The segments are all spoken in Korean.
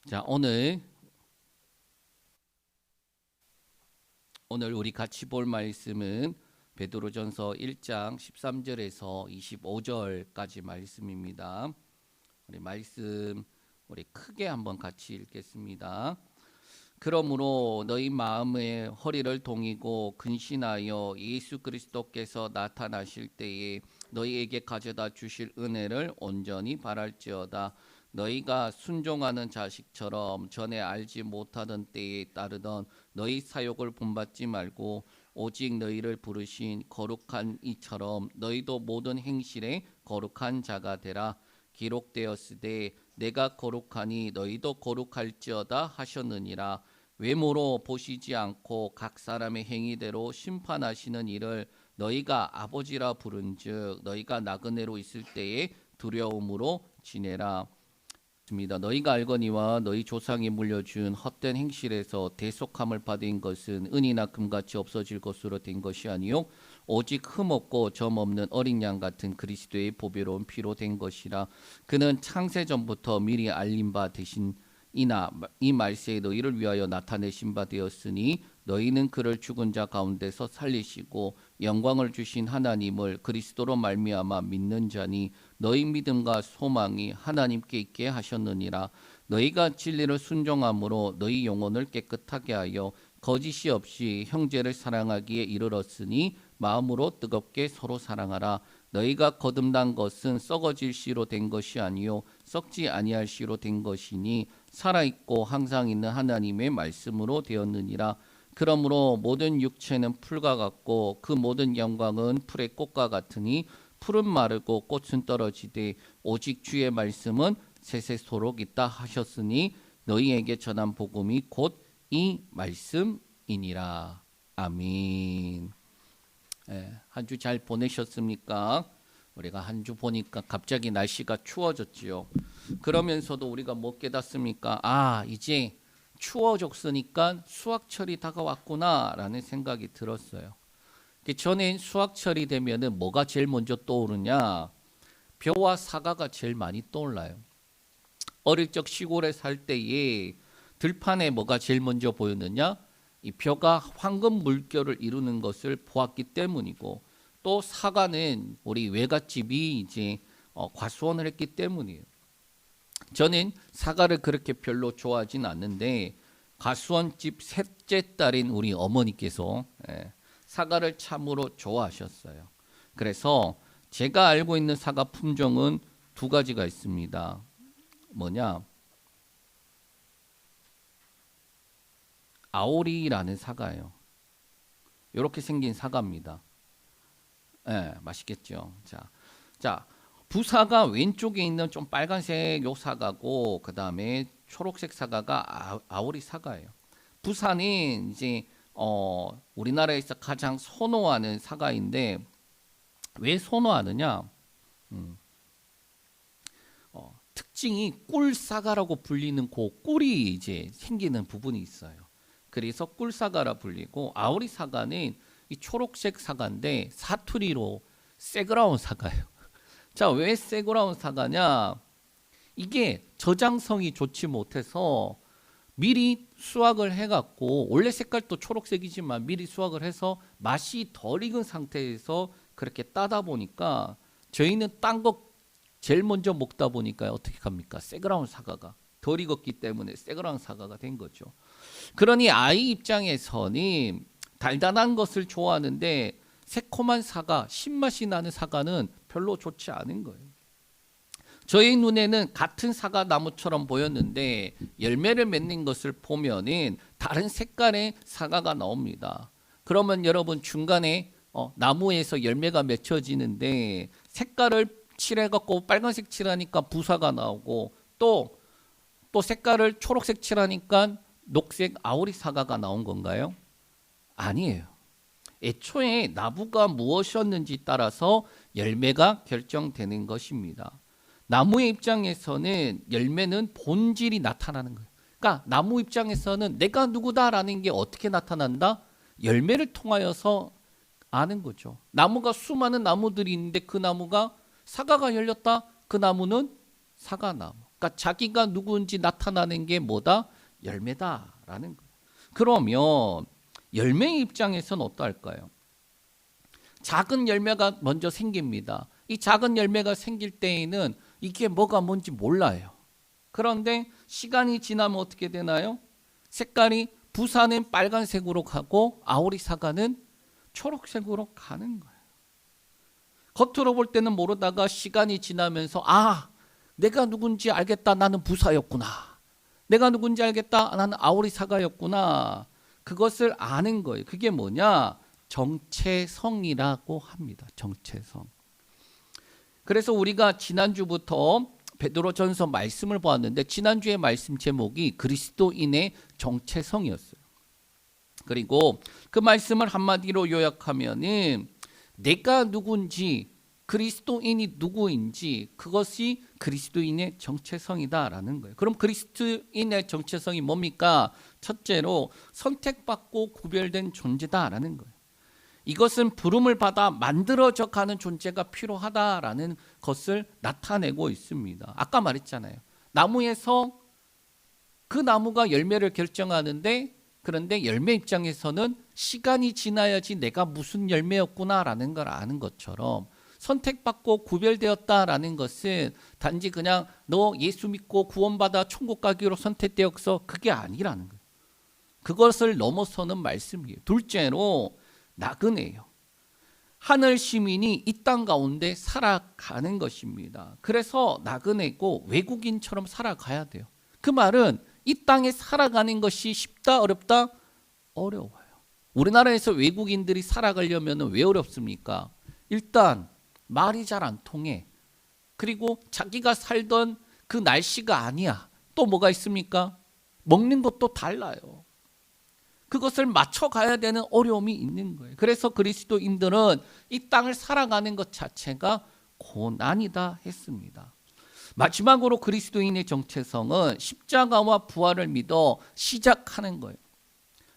자, 오늘 우리 같이 볼 말씀은 베드로전서 1장 13절에서 25절까지 말씀입니다. 우리 크게 한번 같이 읽겠습니다. 그러므로 너희 마음의 허리를 동이고 근신하여 예수 그리스도께서 나타나실 때에 너희에게 가져다 주실 은혜를 온전히 바랄지어다. 너희가 순종하는 자식처럼 전에 알지 못하던 때에 따르던 너희 사욕을 본받지 말고 오직 너희를 부르신 거룩한 이처럼 너희도 모든 행실에 거룩한 자가 되라. 기록되었으되 내가 거룩하니 너희도 거룩할지어다 하셨느니라. 외모로 보시지 않고 각 사람의 행위대로 심판하시는 이를 너희가 아버지라 부른즉 너희가 나그네로 있을 때에 두려움으로 지내라. 너희가 알거니와 너희 조상이 물려준 헛된 행실에서 대속함을 받은 것은 은이나 금같이 없어질 것으로 된 것이 아니요 오직 흠없고 점없는 어린 양 같은 그리스도의 보배로운 피로 된 것이라. 그는 창세 전부터 미리 알린 바 되신 이나 이 말세에 너희를 위하여 나타내신 바 되었으니 너희는 그를 죽은 자 가운데서 살리시고 영광을 주신 하나님을 그리스도로 말미암아 믿는 자니 너희 믿음과 소망이 하나님께 있게 하셨느니라. 너희가 진리를 순종함으로 너희 영혼을 깨끗하게 하여 거짓이 없이 형제를 사랑하기에 이르렀으니 마음으로 뜨겁게 서로 사랑하라. 너희가 거듭난 것은 썩어질 씨로 된 것이 아니요 썩지 아니할 씨로 된 것이니 살아있고 항상 있는 하나님의 말씀으로 되었느니라. 그러므로 모든 육체는 풀과 같고 그 모든 영광은 풀의 꽃과 같으니 풀은 마르고 꽃은 떨어지되 오직 주의 말씀은 세세토록 있다 하셨으니 너희에게 전한 복음이 곧 이 말씀이니라. 아멘. 한 주 잘 보내셨습니까? 우리가 한 주 보니까 갑자기 날씨가 추워졌지요. 그러면서도 우리가 뭐 깨닫습니까? 이제 추워졌으니까 수확철이 다가왔구나라는 생각이 들었어요. 전에 수확철이 되면은 뭐가 제일 먼저 떠오르냐? 벼와 사과가 제일 많이 떠올라요. 어릴 적 시골에 살 때에 들판에 뭐가 제일 먼저 보였느냐? 이 벼가 황금 물결을 이루는 것을 보았기 때문이고, 또 사과는 우리 외갓집이 이제 과수원을 했기 때문이에요. 저는 사과를 그렇게 별로 좋아하진 않는데 과수원집 셋째 딸인 우리 어머니께서 사과를 참으로 좋아하셨어요. 그래서 제가 알고 있는 사과 품종은 두 가지가 있습니다. 뭐냐? 아오리라는 사과예요. 이렇게 생긴 사과입니다. 맛있겠죠. 자, 부사가 왼쪽에 있는 좀 빨간색 요 사과고, 그 다음에 초록색 사과가 아오리 사과예요. 부사는 이제 우리나라에서 가장 선호하는 사과인데, 왜 선호하느냐? 특징이 꿀사과라고 불리는 그 꿀이 이제 생기는 부분이 있어요. 그래서 꿀사과라 불리고, 아오리 사과는 이 초록색 사과인데 사투리로 새그라운 사과예요. 자, 왜 새그라운 사과냐? 이게 저장성이 좋지 못해서 미리 수확을 해갖고, 원래 색깔도 초록색이지만 미리 수확을 해서 맛이 덜 익은 상태에서 그렇게 따다 보니까 저희는 딴 거 제일 먼저 먹다 보니까 어떻게 합니까? 새그라운 사과가 덜 익었기 때문에 새그라운 사과가 된 거죠. 그러니 아이 입장에서는 달달한 것을 좋아하는데 새콤한 사과, 신맛이 나는 사과는 별로 좋지 않은 거예요. 저희 눈에는 같은 사과 나무처럼 보였는데 열매를 맺는 것을 보면은 다른 색깔의 사과가 나옵니다. 그러면 여러분 중간에 나무에서 열매가 맺혀지는데 색깔을 칠해갖고 빨간색 칠하니까 부사가 나오고, 또 색깔을 초록색 칠하니까 녹색 아오리 사과가 나온 건가요? 아니에요. 애초에 나무가 무엇이었는지 따라서 열매가 결정되는 것입니다. 나무의 입장에서는 열매는 본질이 나타나는 거예요. 그러니까 나무 입장에서는 내가 누구다라는 게 어떻게 나타난다? 열매를 통하여서 아는 거죠. 나무가 수많은 나무들이 있는데 그 나무가 사과가 열렸다? 그 나무는 사과나무. 그러니까 자기가 누구인지 나타나는 게 뭐다? 열매다라는 거예요. 그러면 열매의 입장에서는 어떨까요? 작은 열매가 먼저 생깁니다. 이 작은 열매가 생길 때에는 이게 뭐가 뭔지 몰라요. 그런데 시간이 지나면 어떻게 되나요? 색깔이 부사는 빨간색으로 가고 아오리 사과는 초록색으로 가는 거예요. 겉으로 볼 때는 모르다가 시간이 지나면서 내가 누군지 알겠다. 나는 부사였구나. 내가 누군지 알겠다. 나는 아오리 사과였구나. 그것을 아는 거예요. 그게 뭐냐? 정체성이라고 합니다. 정체성. 그래서 우리가 지난주부터 베드로전서 말씀을 보았는데 지난주의 말씀 제목이 그리스도인의 정체성이었어요. 그리고 그 말씀을 한마디로 요약하면은 내가 누군지 그리스도인이 누구인지 그것이 그리스도인의 정체성이다라는 거예요. 그럼 그리스도인의 정체성이 뭡니까? 첫째로 선택받고 구별된 존재다라는 거예요. 이것은 부름을 받아 만들어져 가는 존재가 필요하다라는 것을 나타내고 있습니다. 아까 말했잖아요. 나무에서 그 나무가 열매를 결정하는데 그런데 열매 입장에서는 시간이 지나야지 내가 무슨 열매였구나라는 걸 아는 것처럼 선택받고 구별되었다라는 것은 단지 그냥 너 예수 믿고 구원받아 천국 가기로 선택되어서 그게 아니라는 거예요. 그것을 넘어서는 말씀이에요. 둘째로 나그네요. 하늘 시민이 이 땅 가운데 살아가는 것입니다. 그래서 나그네고 외국인처럼 살아가야 돼요. 그 말은 이 땅에 살아가는 것이 쉽다 어렵다? 어려워요. 우리나라에서 외국인들이 살아가려면 왜 어렵습니까? 일단 말이 잘 안 통해. 그리고 자기가 살던 그 날씨가 아니야. 또 뭐가 있습니까? 먹는 것도 달라요. 그것을 맞춰가야 되는 어려움이 있는 거예요. 그래서 그리스도인들은 이 땅을 살아가는 것 자체가 고난이다 했습니다. 마지막으로 그리스도인의 정체성은 십자가와 부활을 믿어 시작하는 거예요.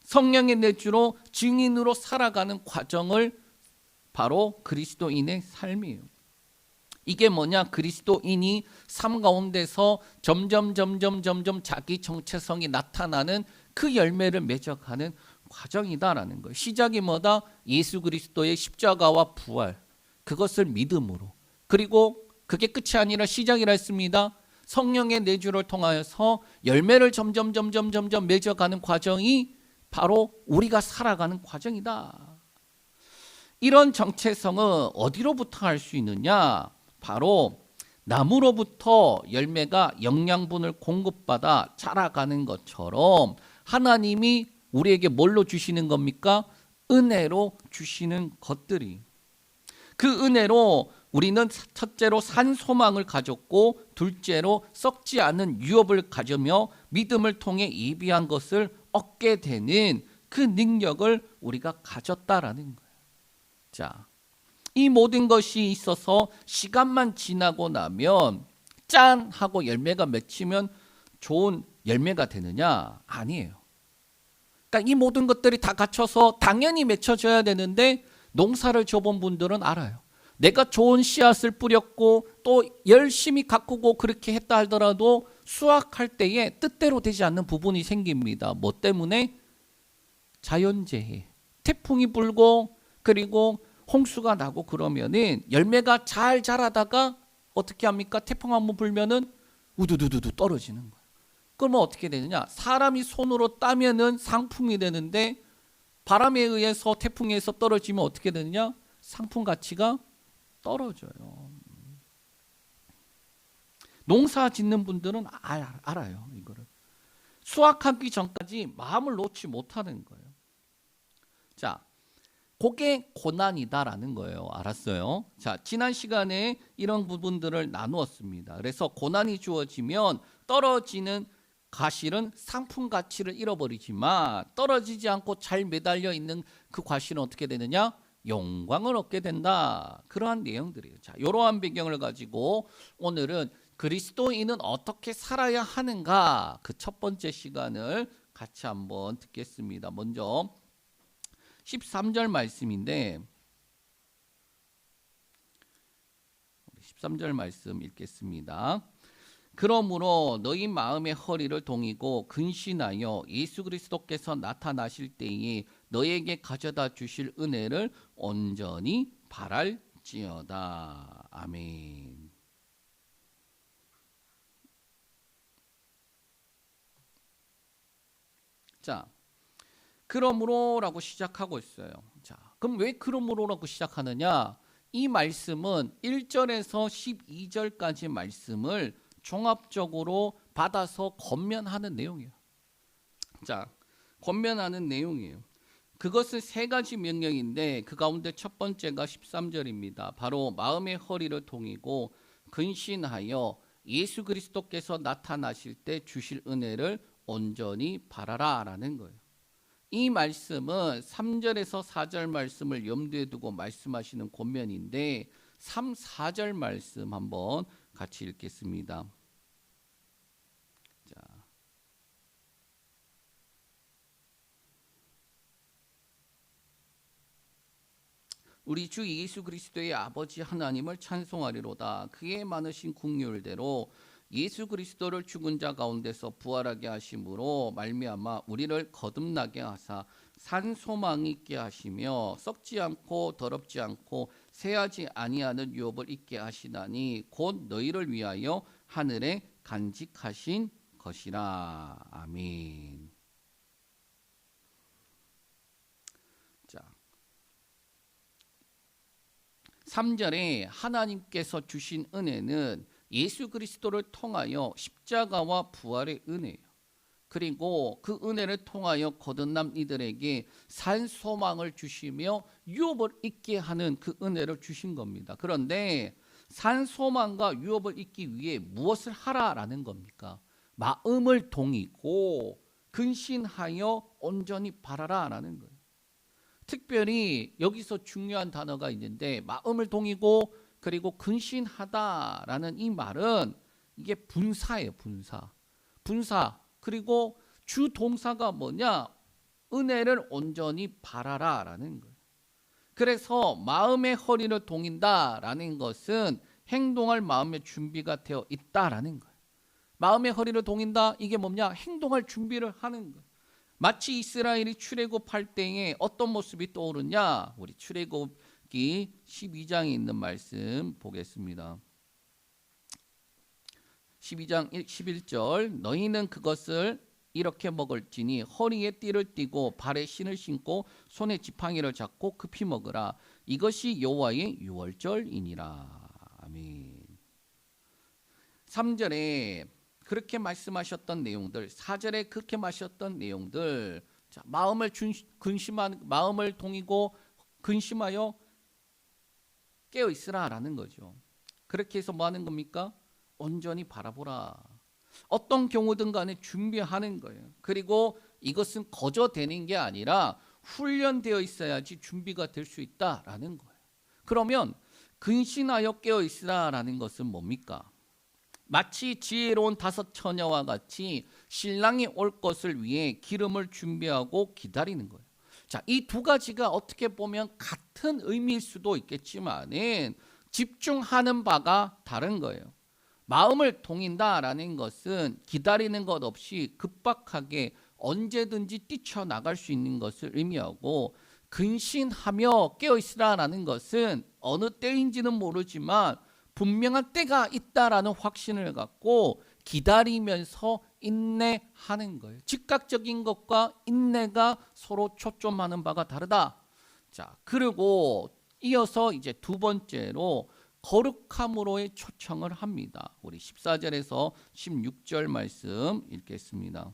성령의 내주로 증인으로 살아가는 과정을 바로 그리스도인의 삶이에요. 이게 뭐냐? 그리스도인이 삶 가운데서 점점 자기 정체성이 나타나는 그 열매를 맺어가는 과정이다라는 거예요. 시작이 뭐다? 예수 그리스도의 십자가와 부활. 그것을 믿음으로. 그리고 그게 끝이 아니라 시작이라 했습니다. 성령의 내주를 통하여서 열매를 점점 맺어가는 과정이 바로 우리가 살아가는 과정이다. 이런 정체성은 어디로부터 할 수 있느냐? 바로 나무로부터 열매가 영양분을 공급받아 자라가는 것처럼 하나님이 우리에게 뭘로 주시는 겁니까? 은혜로 주시는 것들이. 그 은혜로 우리는 첫째로 산 소망을 가졌고 둘째로 썩지 않은 유업을 가지며 믿음을 통해 예비한 것을 얻게 되는 그 능력을 우리가 가졌다라는 거예요. 자, 이 모든 것이 있어서 시간만 지나고 나면 짠 하고 열매가 맺히면 좋은 열매가 되느냐? 아니에요. 그러니까 이 모든 것들이 다 갖춰서 당연히 맺혀져야 되는데 농사를 져본 분들은 알아요. 내가 좋은 씨앗을 뿌렸고 또 열심히 가꾸고 그렇게 했다 하더라도 수확할 때에 뜻대로 되지 않는 부분이 생깁니다. 뭐 때문에? 자연재해. 태풍이 불고 그리고 홍수가 나고 그러면은 열매가 잘 자라다가 어떻게 합니까? 태풍 한번 불면은 우두두두두 떨어지는 거예요. 그러면 어떻게 되느냐? 사람이 손으로 따면은 상품이 되는데 바람에 의해서 태풍에 의해서 떨어지면 어떻게 되느냐? 상품 가치가 떨어져요. 농사 짓는 분들은 알아요. 이거를. 수확하기 전까지 마음을 놓지 못하는 거예요. 자, 그게 고난이다라는 거예요. 알았어요? 자, 지난 시간에 이런 부분들을 나누었습니다. 그래서 고난이 주어지면 떨어지는 과실은 상품 가치를 잃어버리지만 떨어지지 않고 잘 매달려 있는 그 과실은 어떻게 되느냐? 영광을 얻게 된다. 그러한 내용들이에요. 자, 이러한 배경을 가지고 오늘은 그리스도인은 어떻게 살아야 하는가? 그 첫 번째 시간을 같이 한번 듣겠습니다. 먼저 13절 말씀인데 13절 말씀 읽겠습니다. 그러므로 너희 마음의 허리를 동이고 근신하여 예수 그리스도께서 나타나실 때에 너에게 가져다 주실 은혜를 온전히 바랄지어다. 아멘. 자, 그러므로라고 시작하고 있어요. 자, 그럼 왜 그러므로라고 시작하느냐? 이 말씀은 1절에서 12절까지 말씀을 종합적으로 받아서 권면하는 내용이에요. 자, 권면하는 내용이에요. 그것은 세 가지 명령인데 그 가운데 첫 번째가 13절입니다. 바로 마음의 허리를 동이고 근신하여 예수 그리스도께서 나타나실 때 주실 은혜를 온전히 바라라 라는 거예요. 이 말씀은 3절에서 4절 말씀을 염두에 두고 말씀하시는 권면인데 3, 4절 말씀 한번 같이 읽겠습니다. 자, 우리 주 예수 그리스도의 아버지 하나님을 찬송하리로다. 그의 많으신 긍휼대로 예수 그리스도를 죽은 자 가운데서 부활하게 하심으로 말미암아 우리를 거듭나게 하사 산 소망 있게 하시며 썩지 않고 더럽지 않고 새하지 아니하는 유업을 있게 하시나니 곧 너희를 위하여 하늘에 간직하신 것이라. 아멘. 자, 3절에 하나님께서 주신 은혜는 예수 그리스도를 통하여 십자가와 부활의 은혜예요. 그리고 그 은혜를 통하여 거듭난 이들에게 산 소망을 주시며 유업을 있게 하는 그 은혜를 주신 겁니다. 그런데 산 소망과 유업을 있기 위해 무엇을 하라라는 겁니까? 마음을 동이고 근신하여 온전히 바라라라는 거예요. 특별히 여기서 중요한 단어가 있는데 마음을 동이고 그리고 근신하다라는 이 말은 이게 분사예요. 분사. 그리고 주 동사가 뭐냐? 은혜를 온전히 바라라라는 거예요. 그래서 마음의 허리를 동인다라는 것은 행동할 마음의 준비가 되어 있다라는 거예요. 마음의 허리를 동인다 이게 뭐냐? 행동할 준비를 하는 거예요. 마치 이스라엘이 출애굽할 때에 어떤 모습이 떠오르냐? 우리 출애굽기 12장에 있는 말씀 보겠습니다. 12장 11절 너희는 그것을 이렇게 먹을지니 허리에 띠를 띠고 발에 신을 신고 손에 지팡이를 잡고 급히 먹으라. 이것이 여호와의 유월절이니라. 아멘. 3절에 그렇게 말씀하셨던 내용들, 4절에 그렇게 마셨던 내용들, 자, 마음을 동이고 근심하여 깨어 있으라라는 거죠. 그렇게 해서 뭐 하는 겁니까? 온전히 바라보라. 어떤 경우든 간에 준비하는 거예요. 그리고 이것은 거저 되는 게 아니라 훈련되어 있어야지 준비가 될 수 있다라는 거예요. 그러면 근신하여 깨어 있으라라는 것은 뭡니까? 마치 지혜로운 5 처녀와 같이 신랑이 올 것을 위해 기름을 준비하고 기다리는 거예요. 자, 이 두 가지가 어떻게 보면 같은 의미일 수도 있겠지만은 집중하는 바가 다른 거예요. 마음을 동인다라는 것은 기다리는 것 없이 급박하게 언제든지 뛰쳐나갈 수 있는 것을 의미하고 근신하며 깨어있으라라는 것은 어느 때인지는 모르지만 분명한 때가 있다라는 확신을 갖고 기다리면서 인내하는 거예요. 즉각적인 것과 인내가 서로 초점하는 바가 다르다. 자, 그리고 이어서 이제 두 번째로 거룩함으로의 초청을 합니다. 우리 14절에서 16절 말씀 읽겠습니다.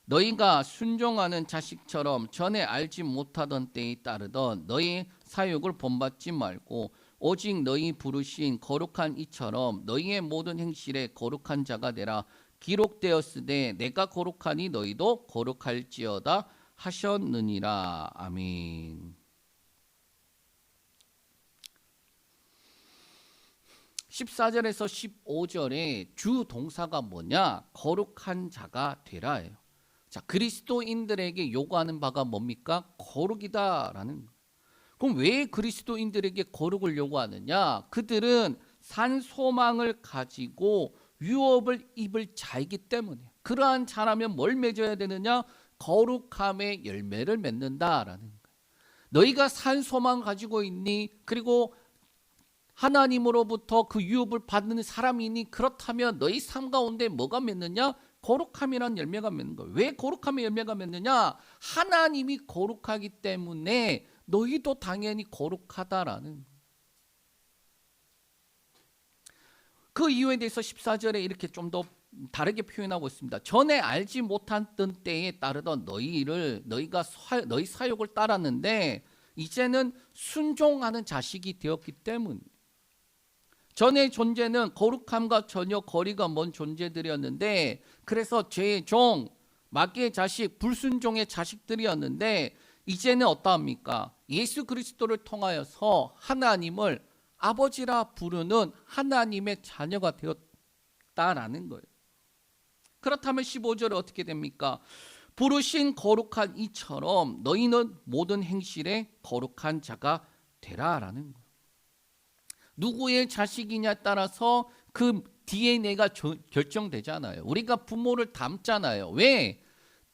너희가 순종하는 자식처럼 전에 알지 못하던 때에 따르던 너희 사육을 본받지 말고 오직 너희 부르신 거룩한 이처럼 너희의 모든 행실에 거룩한 자가 되라. 기록되었으되 내가 거룩하니 너희도 거룩할지어다 하셨느니라. 아멘. 14절에서 15절에 주 동사가 뭐냐? 거룩한 자가 되라예요. 자, 그리스도인들에게 요구하는 바가 뭡니까? 거룩이다라는. 그럼 왜 그리스도인들에게 거룩을 요구하느냐? 그들은 산 소망을 가지고 유업을 입을 자이기 때문에 그러한 자라면 뭘 맺어야 되느냐? 거룩함의 열매를 맺는다라는 거예요. 너희가 산 소망을 가지고 있니? 그리고 하나님으로부터 그 유업을 받는 사람이니? 그렇다면 너희 삶 가운데 뭐가 맺느냐? 거룩함이란 열매가 맺는 거예요. 왜 거룩함의 열매가 맺느냐? 하나님이 거룩하기 때문에 너희도 당연히 거룩하다라는 거예요. 그 이유에 대해서 14절에 이렇게 좀 더 다르게 표현하고 있습니다. 전에 알지 못했던 때에 따르던 너희가 너희 사욕을 따랐는데 이제는 순종하는 자식이 되었기 때문. 전의 존재는 거룩함과 전혀 거리가 먼 존재들이었는데 그래서 죄의 종, 마귀의 자식, 불순종의 자식들이었는데 이제는 어떠합니까? 예수 그리스도를 통하여서 하나님을 아버지라 부르는 하나님의 자녀가 되었다라는 거예요. 그렇다면 15절에 어떻게 됩니까? 부르신 거룩한 이처럼 너희는 모든 행실에 거룩한 자가 되라라는 거예요. 누구의 자식이냐에 따라서 그 DNA가 결정되잖아요. 우리가 부모를 닮잖아요. 왜?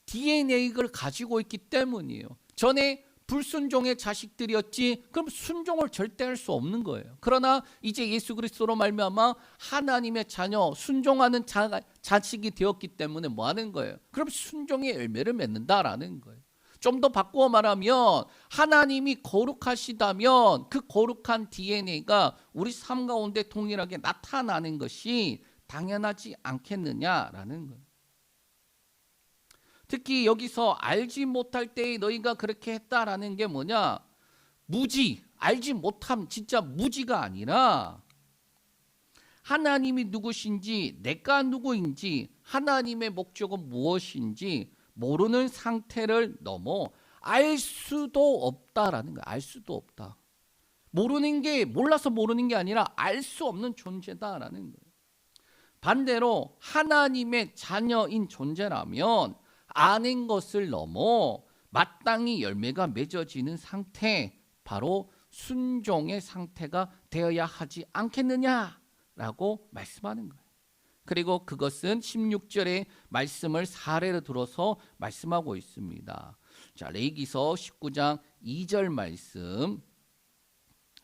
DNA를 가지고 있기 때문이에요. 전에 불순종의 자식들이었지 그럼 순종을 절대 할 수 없는 거예요. 그러나 이제 예수 그리스도로 말미암아 하나님의 자녀 순종하는 자식이 되었기 때문에 뭐 하는 거예요? 그럼 순종의 열매를 맺는다라는 거예요. 좀 더 바꾸어 말하면 하나님이 거룩하시다면 그 거룩한 DNA가 우리 삶 가운데 동일하게 나타나는 것이 당연하지 않겠느냐라는 거예요. 특히 여기서 알지 못할 때에 너희가 그렇게 했다라는 게 뭐냐? 무지, 알지 못함 진짜 무지가 아니라 하나님이 누구신지 내가 누구인지 하나님의 목적은 무엇인지 모르는 상태를 넘어 알 수도 없다라는 거야. 알 수도 없다. 모르는 게 몰라서 모르는 게 아니라 알 수 없는 존재다라는 거예요. 반대로 하나님의 자녀인 존재라면 아는 것을 넘어 마땅히 열매가 맺어지는 상태, 바로 순종의 상태가 되어야 하지 않겠느냐라고 말씀하는 거예요. 그리고 그것은 16절의 말씀을 사례로 들어서 말씀하고 있습니다. 자, 레위기서 19장 2절 말씀.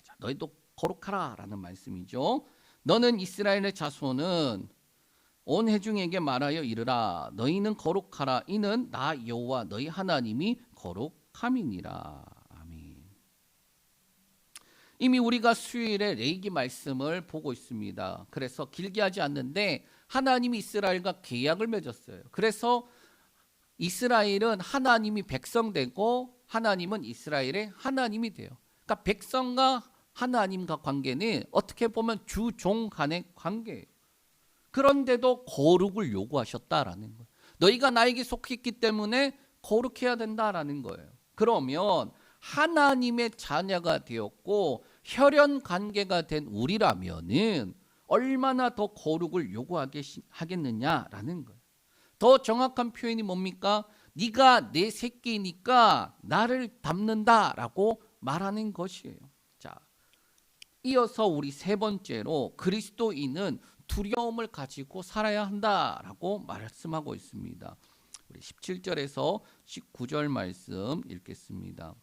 자, 너희도 거룩하라 라는 말씀이죠. 너는 이스라엘의 자손은 온 회중에게 말하여 이르라. 너희는 거룩하라. 이는 나 여호와 너희 하나님이 거룩함이니라. 아멘. 이미 우리가 수요일에 레위기 말씀을 보고 있습니다. 그래서 길게 하지 않는데 하나님이 이스라엘과 계약을 맺었어요. 그래서 이스라엘은 하나님이 백성 되고 하나님은 이스라엘의 하나님이 돼요. 그러니까 백성과 하나님과 관계는 어떻게 보면 주종 간의 관계예요. 그런데도 거룩을 요구하셨다라는 거예요. 너희가 나에게 속했기 때문에 거룩해야 된다라는 거예요. 그러면 하나님의 자녀가 되었고 혈연 관계가 된 우리라면은 얼마나 더 거룩을 요구하겠느냐라는 거예요. 더 정확한 표현이 뭡니까? 네가 내 새끼니까 나를 닮는다라고 말하는 것이에요. 자, 이어서 우리 세 번째로 그리스도인은 두려움을 가지고 살아야 한다라고 말씀하고 있습니다. 우리 17절에서 19절 말씀 읽겠습니다.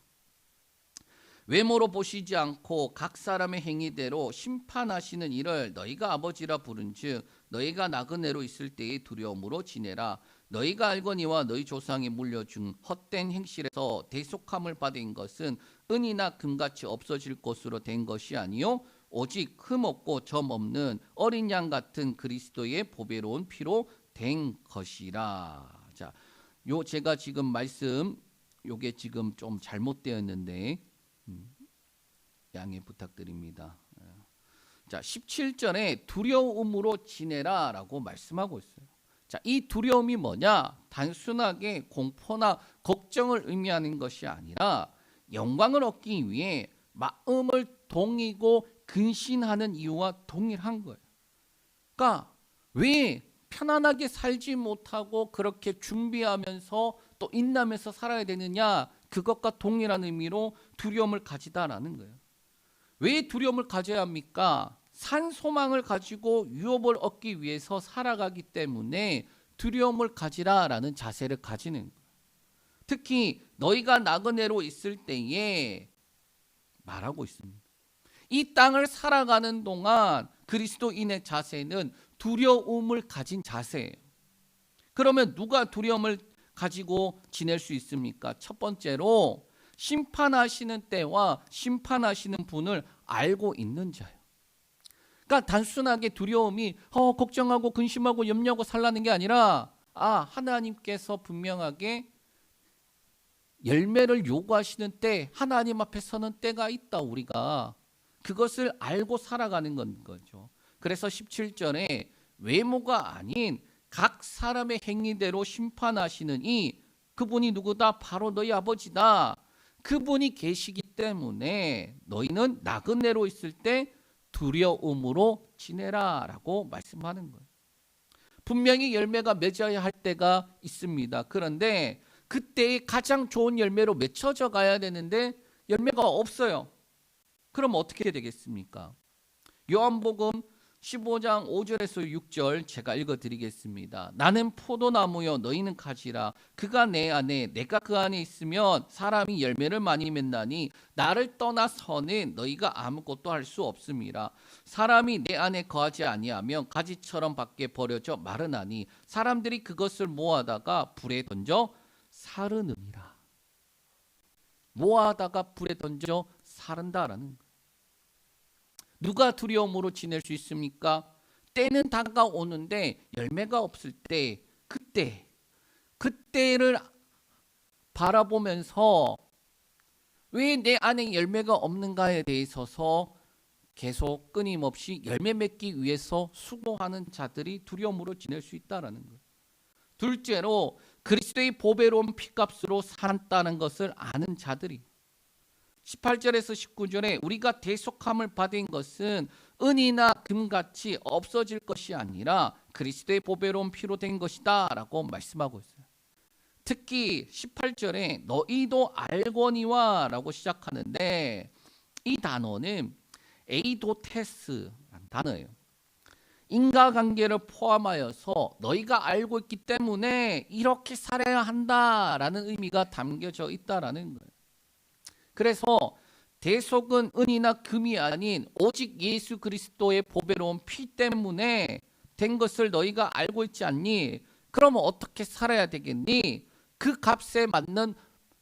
외모로 보시지 않고 각 사람의 행위대로 심판하시는 이를 너희가 아버지라 부른즉 너희가 나그네로 있을 때의 두려움으로 지내라. 너희가 알거니와 너희 조상이 물려준 헛된 행실에서 대속함을 받은 것은 은이나 금같이 없어질 것으로 된 것이 아니요 오직 흠없고 점 없는 어린 양 같은 그리스도의 보배로운 피로 된 것이라. 자, 요 제가 지금 말씀 요게 지금 좀 잘못되었는데 양해 부탁드립니다. 자, 17절에 두려움으로 지내라라고 말씀하고 있어요. 자, 이 두려움이 뭐냐? 단순하게 공포나 걱정을 의미하는 것이 아니라 영광을 얻기 위해 마음을 동이고 근신하는 이유와 동일한 거예요. 그러니까 왜 편안하게 살지 못하고 그렇게 준비하면서 또 인내하면서 살아야 되느냐? 그것과 동일한 의미로 두려움을 가지다라는 거예요. 왜 두려움을 가져야 합니까? 산 소망을 가지고 유업을 얻기 위해서 살아가기 때문에 두려움을 가지라라는 자세를 가지는 거예요. 특히 너희가 나그네로 있을 때에 말하고 있습니다. 이 땅을 살아가는 동안 그리스도인의 자세는 두려움을 가진 자세예요. 그러면 누가 두려움을 가지고 지낼 수 있습니까? 첫 번째로 심판하시는 때와 심판하시는 분을 알고 있는 자예요. 그러니까 단순하게 두려움이 걱정하고 근심하고 염려하고 살라는 게 아니라 하나님께서 분명하게 열매를 요구하시는 때, 하나님 앞에 서는 때가 있다. 우리가 그것을 알고 살아가는 건 거죠. 그래서 17절에 외모가 아닌 각 사람의 행위대로 심판하시느니 그분이 누구다? 바로 너희 아버지다. 그분이 계시기 때문에 너희는 나그네로 있을 때 두려움으로 지내라 라고 말씀하는 거예요. 분명히 열매가 맺어야 할 때가 있습니다. 그런데 그때의 가장 좋은 열매로 맺혀져 가야 되는데 열매가 없어요. 그럼 어떻게 되겠습니까? 요한복음 15장 5절에서 6절 제가 읽어드리겠습니다. 나는 포도나무요 너희는 가지라. 그가 내 안에 내가 그 안에 있으면 사람이 열매를 많이 맺나니 나를 떠나서는 너희가 아무것도 할 수 없음이라. 사람이 내 안에 거하지 아니하면 가지처럼 밖에 버려져 마르나니 사람들이 그것을 모아다가 불에 던져 사르느니라. 모아다가 불에 던져 사른다라는 거예요. 누가 두려움으로 지낼 수 있습니까? 때는 다가오는데 열매가 없을 때 그때를 바라보면서 왜 내 안에 열매가 없는가에 대해서 계속 끊임없이 열매 맺기 위해서 수고하는 자들이 두려움으로 지낼 수 있다는 거예요. 둘째로 그리스도의 보배로운 피값으로 산다는 것을 아는 자들이 18절에서 19절에 우리가 대속함을 받은 것은 은이나 금같이 없어질 것이 아니라 그리스도의 보배로운 피로 된 것이다 라고 말씀하고 있어요. 특히 18절에 너희도 알거니와 라고 시작하는데 이 단어는 에이도테스라는 단어예요. 인과관계를 포함하여서 너희가 알고 있기 때문에 이렇게 살아야 한다라는 의미가 담겨져 있다라는 거예요. 그래서 대속은 은이나 금이 아닌 오직 예수 그리스도의 보배로운 피 때문에 된 것을 너희가 알고 있지 않니? 그러면 어떻게 살아야 되겠니? 그 값에 맞는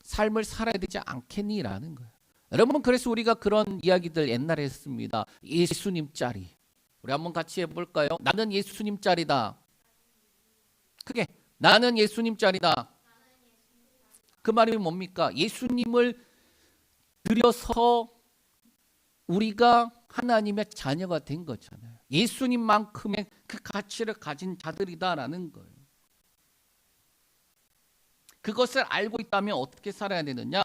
삶을 살아야 되지 않겠니라는 거예요. 여러분, 그래서 우리가 그런 이야기들 옛날에 했습니다. 예수님 짜리. 우리 한번 같이 해볼까요? 나는 예수님 짜리다. 크게 나는 예수님 짜리다. 그 말이 뭡니까? 예수님을 들여서 우리가 하나님의 자녀가 된 거잖아요. 예수님만큼의 그 가치를 가진 자들이다라는 거예요. 그것을 알고 있다면 어떻게 살아야 되느냐?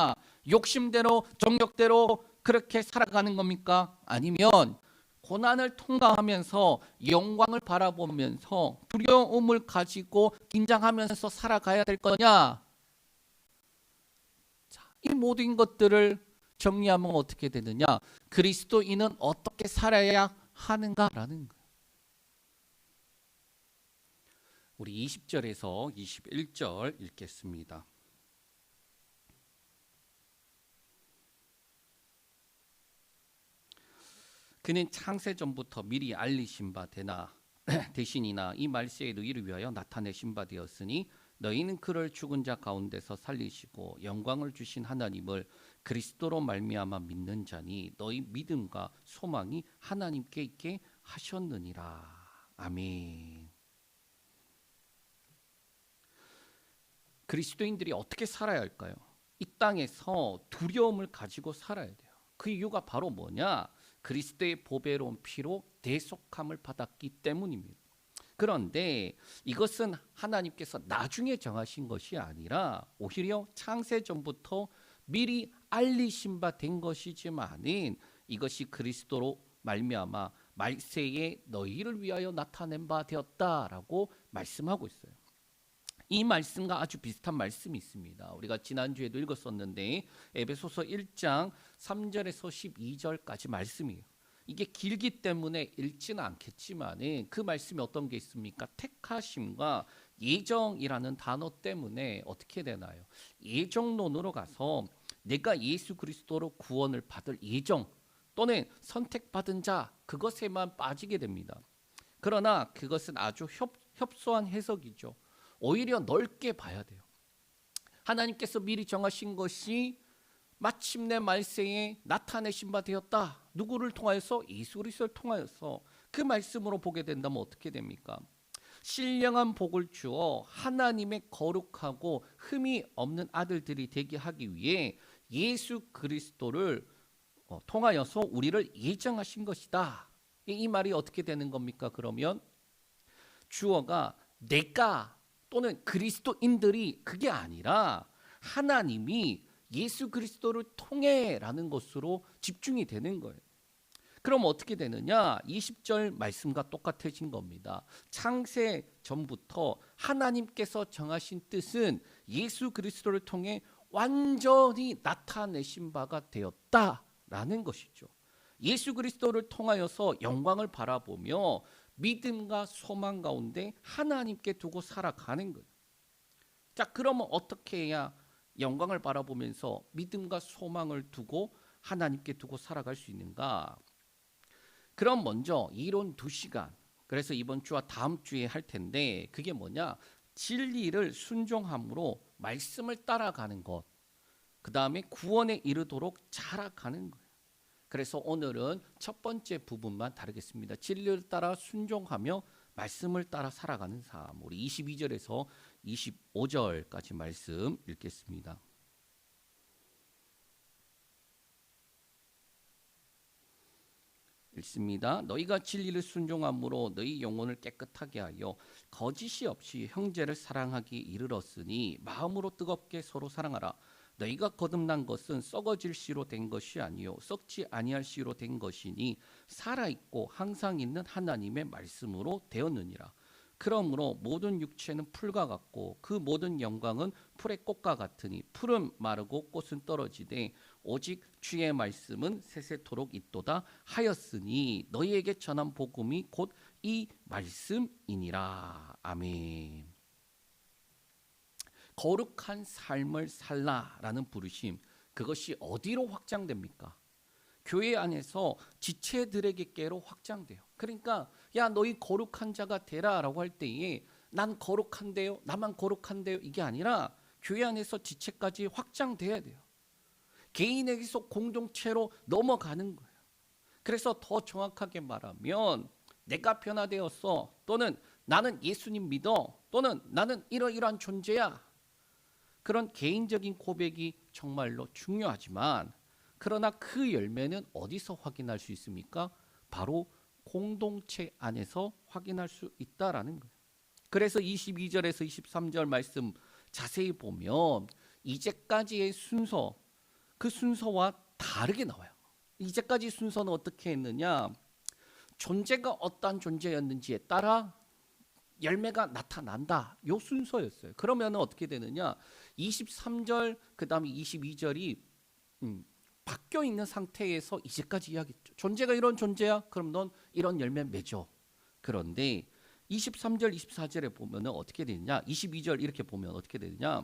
욕심대로 정욕대로 그렇게 살아가는 겁니까? 아니면 고난을 통과하면서 영광을 바라보면서 두려움을 가지고 긴장하면서 살아가야 될 거냐? 자, 이 모든 것들을 정리하면 어떻게 되느냐? 그리스도인은 어떻게 살아야 하는가라는 거예요. 우리 20절에서 21절 읽겠습니다. 그는 창세 전부터 미리 알리신 바 되나 대신이나 이 말세에 너희를 위하여 나타내신 바 되었으니 너희는 그를 죽은 자 가운데서 살리시고 영광을 주신 하나님을 그리스도로 말미암아 믿는 자니 너희 믿음과 소망이 하나님께 있게 하셨느니라. 아멘. 그리스도인들이 어떻게 살아야 할까요? 이 땅에서 두려움을 가지고 살아야 돼요. 그 이유가 바로 뭐냐? 그리스도의 보배로운 피로 대속함을 받았기 때문입니다. 그런데 이것은 하나님께서 나중에 정하신 것이 아니라 오히려 창세 전부터 미리 알리신 바 된 것이지만은 이것이 그리스도로 말미암아 말세에 너희를 위하여 나타낸 바 되었다라고 말씀하고 있어요. 이 말씀과 아주 비슷한 말씀이 있습니다. 우리가 지난주에도 읽었었는데 에베소서 1장 3절에서 12절까지 말씀이에요. 이게 길기 때문에 읽지는 않겠지만은 그 말씀이 어떤 게 있습니까? 택하심과 예정이라는 단어 때문에 어떻게 되나요? 예정론으로 가서 내가 예수 그리스도로 구원을 받을 예정 또는 선택받은 자 그것에만 빠지게 됩니다. 그러나 그것은 아주 협소한 해석이죠. 오히려 넓게 봐야 돼요. 하나님께서 미리 정하신 것이 마침내 말세에 나타내신 바 되었다. 누구를 통하여서? 예수 그리스도를 통하여서. 그 말씀으로 보게 된다면 어떻게 됩니까? 신령한 복을 주어 하나님의 거룩하고 흠이 없는 아들들이 되게 하기 위해 예수 그리스도를 통하여서 우리를 예정하신 것이다. 이 말이 어떻게 되는 겁니까? 그러면 주어가 내가 또는 그리스도인들이 그게 아니라 하나님이 예수 그리스도를 통해라는 것으로 집중이 되는 거예요. 그럼 어떻게 되느냐? 20절 말씀과 똑같아진 겁니다. 창세 전부터 하나님께서 정하신 뜻은 예수 그리스도를 통해 완전히 나타내신 바가 되었다라는 것이죠. 예수 그리스도를 통하여서 영광을 바라보며 믿음과 소망 가운데 하나님께 두고 살아가는 거예요. 자, 그러면 어떻게 해야 영광을 바라보면서 믿음과 소망을 두고 하나님께 두고 살아갈 수 있는가? 그럼 먼저 이론 2시간. 그래서 이번 주와 다음 주에 할 텐데 그게 뭐냐? 진리를 순종함으로 말씀을 따라가는 것. 그 다음에 구원에 이르도록 자라가는 거예요. 그래서 오늘은 첫 번째 부분만 다루겠습니다. 진리를 따라 순종하며 말씀을 따라 살아가는 삶. 우리 22절에서 25절까지 말씀 읽겠습니다. 읽습니다. 너희가 진리를 순종함으로 너희 영혼을 깨끗하게 하여 거짓이 없이 형제를 사랑하기 이르렀으니 마음으로 뜨겁게 서로 사랑하라. 너희가 거듭난 것은 썩어질 씨로 된 것이 아니요 썩지 아니할 씨로 된 것이니 살아있고 항상 있는 하나님의 말씀으로 되었느니라. 그러므로 모든 육체는 풀과 같고 그 모든 영광은 풀의 꽃과 같으니 풀은 마르고 꽃은 떨어지되 오직 주의 말씀은 세세토록 있도다 하였으니 너희에게 전한 복음이 곧 이 말씀이니라. 아멘. 거룩한 삶을 살라라는 부르심, 그것이 어디로 확장됩니까? 교회 안에서 지체들에게로 확장돼요. 그러니까 야 너희 거룩한 자가 되라라고 할 때에 난 거룩한데요, 나만 거룩한데요, 이게 아니라 교회 안에서 지체까지 확장돼야 돼요. 개인에게서 공동체로 넘어가는 거예요. 그래서 더 정확하게 말하면 내가 변화되었어, 또는 나는 예수님 믿어, 또는 나는 이러이러한 존재야. 그런 개인적인 고백이 정말로 중요하지만 그러나 그 열매는 어디서 확인할 수 있습니까? 바로 공동체 안에서 확인할 수 있다라는 거예요. 그래서 22절에서 23절 말씀 자세히 보면 이제까지의 순서, 그 순서와 다르게 나와요. 이제까지 순서는 어떻게 했느냐? 존재가 어떠한 존재였는지에 따라 열매가 나타난다. 요 순서였어요. 그러면 어떻게 되느냐? 23절 그다음에 22절이 바뀌어 있는 상태에서 이제까지 이야기했죠. 존재가 이런 존재야. 그럼 넌 이런 열매 맺어. 그런데 23절 24절에 보면 어떻게 되느냐? 22절 이렇게 보면 어떻게 되느냐?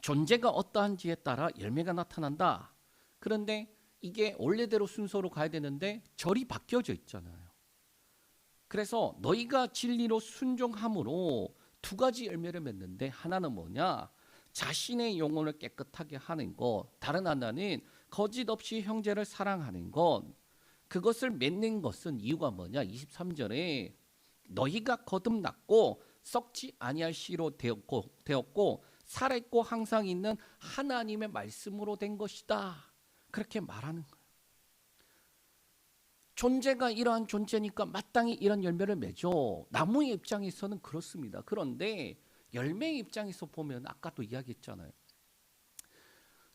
존재가 어떠한지에 따라 열매가 나타난다. 그런데 이게 원래대로 순서로 가야 되는데 절이 바뀌어져 있잖아요. 그래서 너희가 진리로 순종함으로 두 가지 열매를 맺는데 하나는 뭐냐? 자신의 영혼을 깨끗하게 하는 것. 다른 하나는 거짓 없이 형제를 사랑하는 것. 그것을 맺는 것은 이유가 뭐냐? 23절에 너희가 거듭났고 썩지 아니할 씨로 되었고 살아있고 항상 있는 하나님의 말씀으로 된 것이다. 그렇게 말하는 거예요. 존재가 이러한 존재니까 마땅히 이런 열매를 맺어. 나무의 입장에서는 그렇습니다. 그런데 열매의 입장에서 보면 아까도 이야기했잖아요.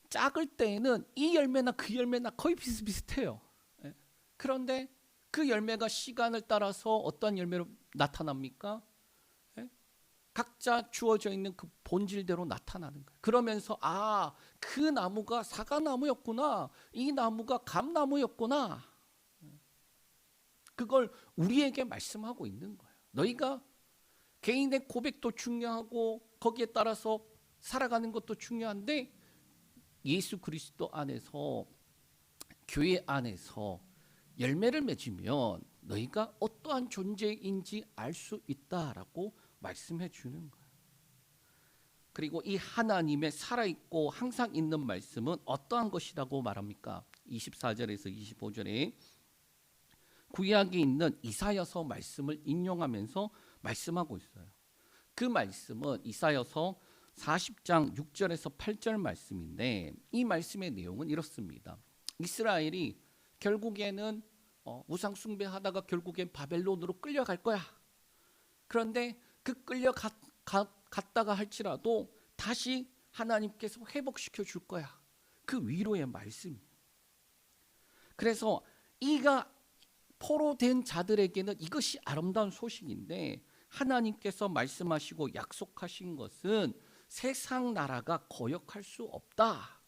작을 때에는 이 열매나 그 열매나 거의 비슷비슷해요. 그런데 그 열매가 시간을 따라서 어떤 열매로 나타납니까? 각자 주어져 있는 그 본질대로 나타나는 거예요. 그러면서 그 나무가 사과나무였구나, 이 나무가 감나무였구나. 그걸 우리에게 말씀하고 있는 거예요. 너희가 개인의 고백도 중요하고 거기에 따라서 살아가는 것도 중요한데 예수 그리스도 안에서 교회 안에서 열매를 맺으면 너희가 어떠한 존재인지 알 수 있다라고 말씀해 주는 거예요. 그리고 이 하나님의 살아있고 항상 있는 말씀은 어떠한 것이라고 말합니까? 24절에서 25절에 구약에 있는 이사야서 말씀을 인용하면서 말씀하고 있어요. 그 말씀은 이사야서 40장 6절에서 8절 말씀인데 이 말씀의 내용은 이렇습니다. 이스라엘이 결국에는 우상 숭배하다가 결국엔 바벨론으로 끌려갈 거야. 그런데 그 끌려갔다가 할지라도 다시 하나님께서 회복시켜 줄 거야. 그 위로의 말씀이에요. 그래서 이가 포로된 자들에게는 이것이 아름다운 소식인데 하나님께서 말씀하시고 약속하신 것은 세상 나라가 거역할 수 없다.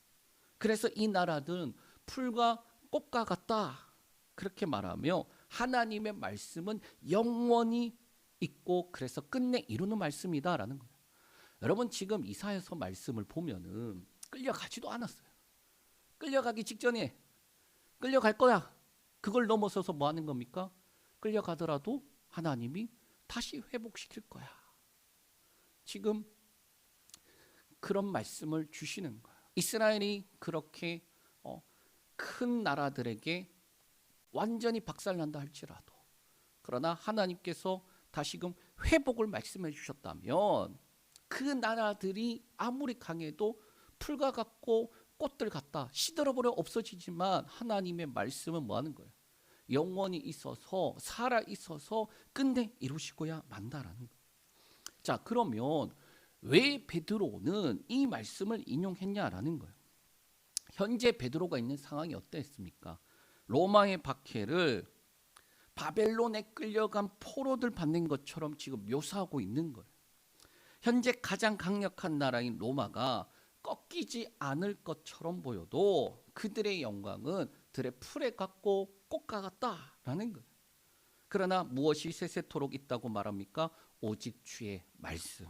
그래서 이 나라들은 풀과 꽃과 같다. 그렇게 말하며 하나님의 말씀은 영원히 있고 그래서 끝내 이루는 말씀이다라는 거예요. 여러분 지금 이사야서 말씀을 보면은 끌려가지도 않았어요. 끌려가기 직전에 끌려갈 거야. 그걸 넘어서서 뭐 하는 겁니까? 끌려가더라도 하나님이 다시 회복시킬 거야. 지금 그런 말씀을 주시는 거예요. 이스라엘이 그렇게 큰 나라들에게 완전히 박살난다 할지라도 그러나 하나님께서 다시금 회복을 말씀해 주셨다면 그 나라들이 아무리 강해도 풀과 같고 꽃들 같다 시들어버려 없어지지만 하나님의 말씀은 뭐 하는 거예요? 영원히 있어서 살아 있어서 끝내 이루시고야 만다라는 거예요. 자, 그러면 왜 베드로는 이 말씀을 인용했냐라는 거예요. 현재 베드로가 있는 상황이 어땠습니까? 로마의 박해를 바벨론에 끌려간 포로들 받는 것처럼 지금 묘사하고 있는 거예요. 현재 가장 강력한 나라인 로마가 꺾이지 않을 것처럼 보여도 그들의 영광은 들의 풀에 같고 꽃과 같다라는 거예요. 그러나 무엇이 세세토록 있다고 말합니까? 오직 주의 말씀.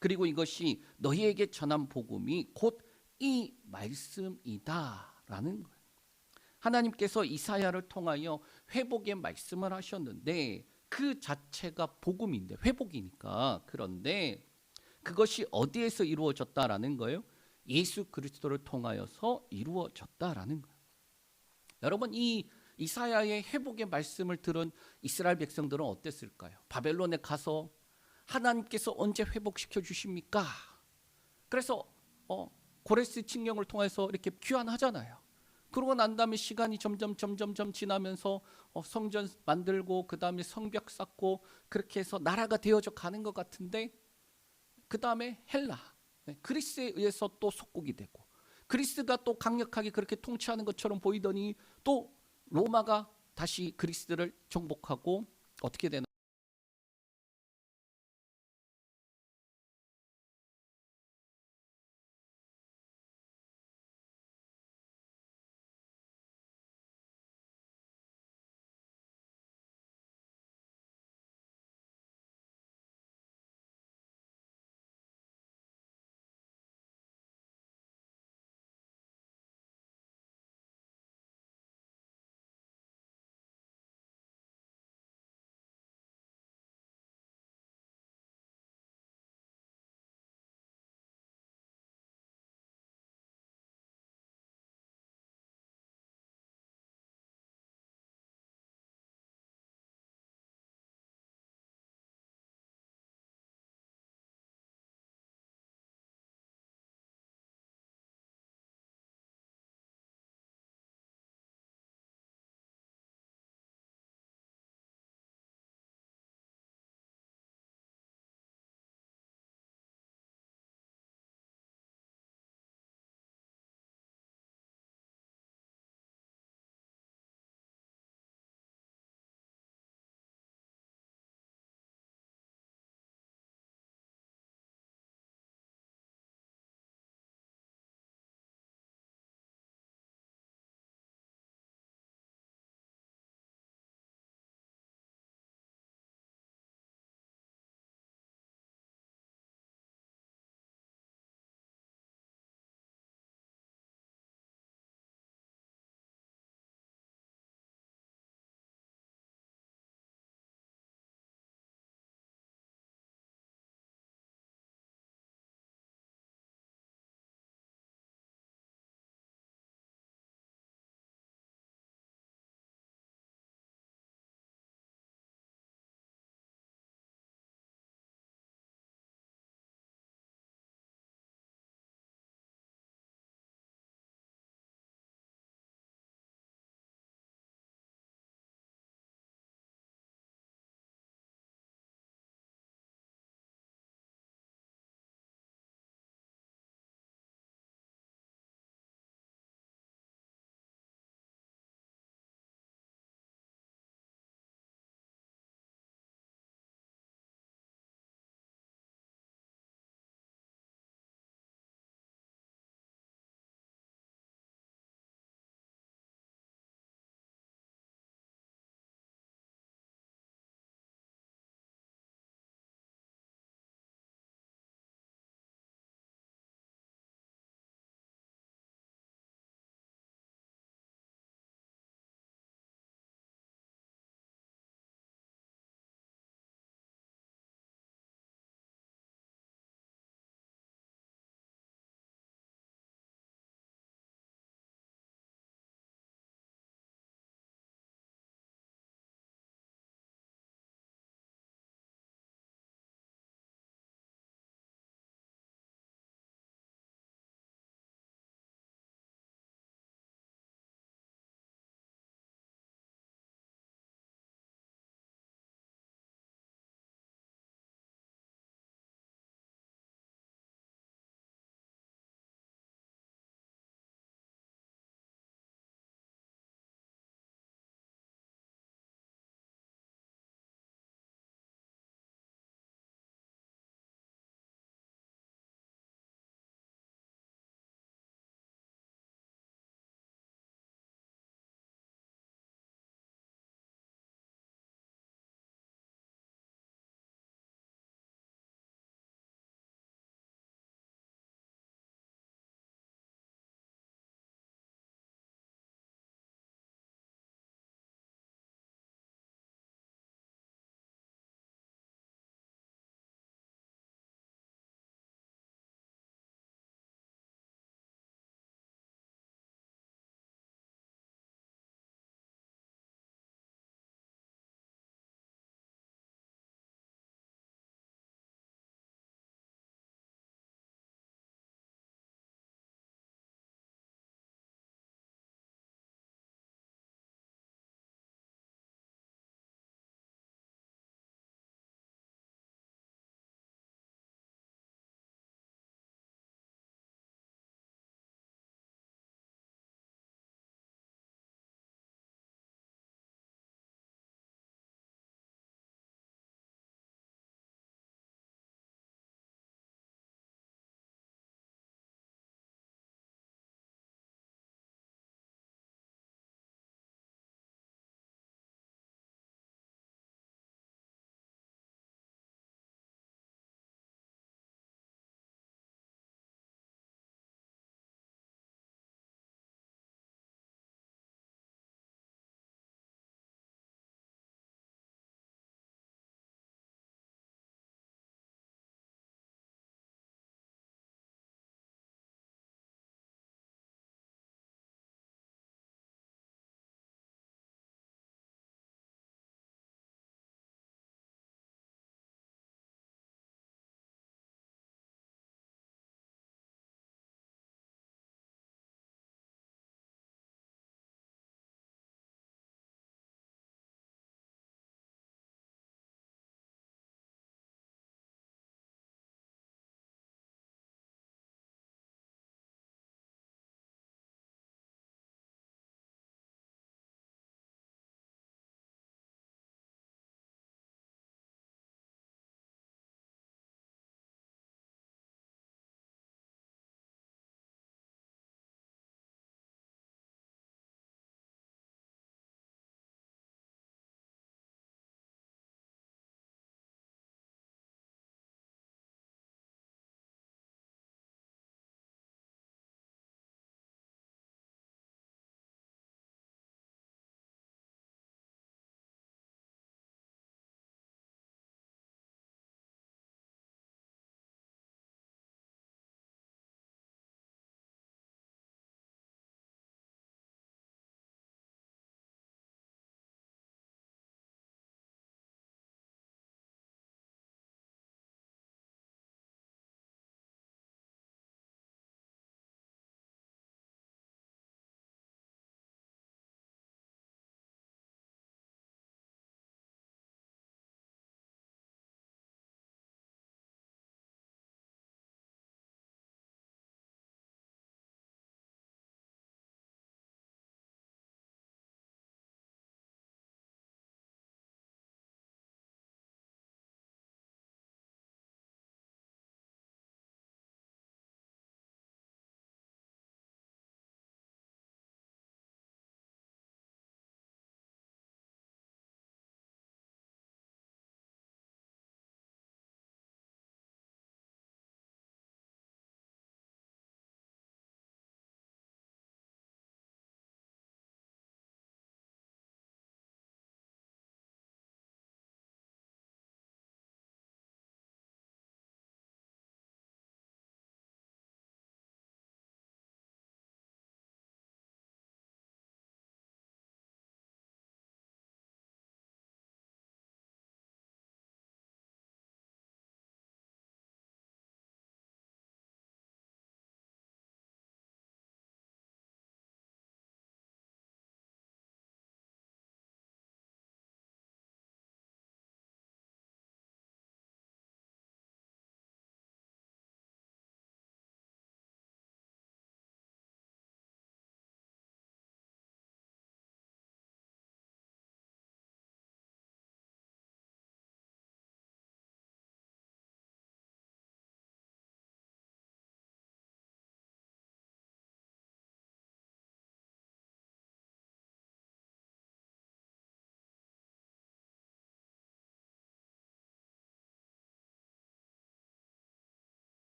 그리고 이것이 너희에게 전한 복음이 곧 이 말씀이다라는 거예요. 하나님께서 이사야를 통하여 회복의 말씀을 하셨는데 그 자체가 복음인데 회복이니까. 그런데 그것이 어디에서 이루어졌다라는 거예요? 예수 그리스도를 통하여서 이루어졌다라는 거예요. 여러분 이 이사야의 회복의 말씀을 들은 이스라엘 백성들은 어땠을까요? 바벨론에 가서 하나님께서 언제 회복시켜 주십니까? 그래서 고레스 칙령을 통해서 이렇게 귀환하잖아요. 그러고 난 다음에 시간이 점점 지나면서 성전 만들고 그 다음에 성벽 쌓고 그렇게 해서 나라가 되어져 가는 것 같은데 그 다음에 헬라, 그리스에 의해서 또 속국이 되고 그리스가 또 강력하게 그렇게 통치하는 것처럼 보이더니 또 로마가 다시 그리스를 정복하고 어떻게 되나?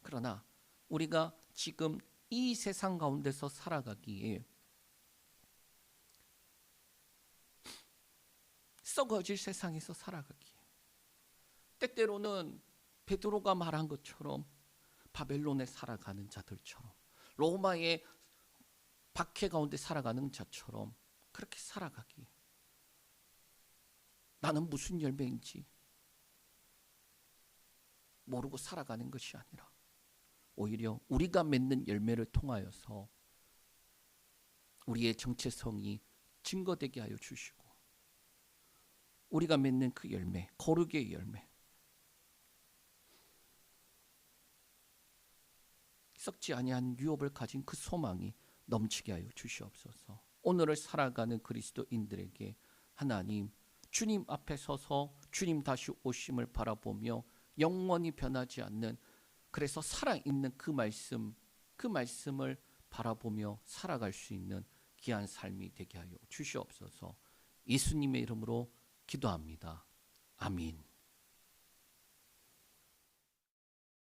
그러나 우리가 지금 이 세상 가운데서 살아가기에 썩어질 세상에서 살아가기에 때때로는 베드로가 말한 것처럼 바벨론에 살아가는 자들처럼 로마의 박해 가운데 살아가는 자처럼 그렇게 살아가기에 나는 무슨 열매인지 모르고 살아가는 것이 아니라 오히려 우리가 맺는 열매를 통하여서 우리의 정체성이 증거되게 하여 주시고 우리가 맺는 그 열매, 거룩의 열매, 썩지 아니한 유업을 가진 그 소망이 넘치게 하여 주시옵소서. 오늘을 살아가는 그리스도인들에게 하나님 주님 앞에 서서 주님 다시 오심을 바라보며 영원히 변하지 않는, 그래서 살아있는 그 말씀을 바라보며 살아갈 수 있는 귀한 삶이 되게 하여 주시옵소서. 예수님의 이름으로 기도합니다. 아멘.